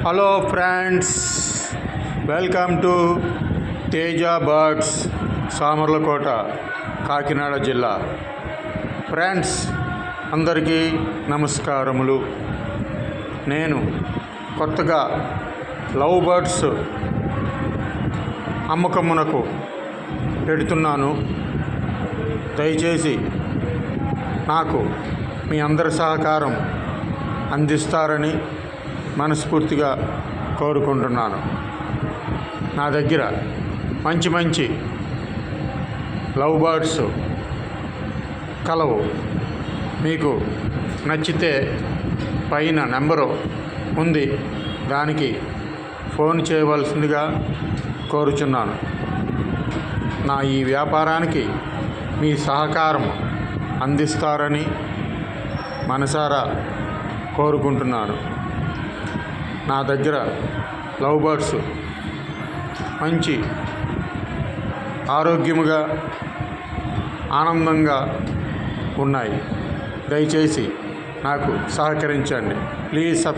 Hello friends, welcome to Teja birds, Samarlakota, Kakinada జిల్లా. Friends అందరికీ నమస్కారములు. నేను కొత్తగా లవ్ బర్డ్స్ అమ్మకమునకు పెడుతున్నాను. దయచేసి నాకు మీ అందరి సహకారం అందిస్తారని మనస్ఫూర్తిగా కోరుకుంటున్నాను. నా దగ్గర మంచి లవ్ బర్డ్స్ కలవు. మీకు నచ్చితే పైన నెంబరు ఉంది, దానికి ఫోన్ చేయవలసిందిగా కోరుచున్నాను. నా ఈ వ్యాపారానికి మీ సహకారం అందిస్తారని మనసారా కోరుకుంటున్నాను. నా దగ్గర లవ్ బర్డ్స్ మంచి ఆరోగ్యముగా ఆనందంగా ఉన్నాయి. దయచేసి నాకు సహకరించండి. Please subscribe.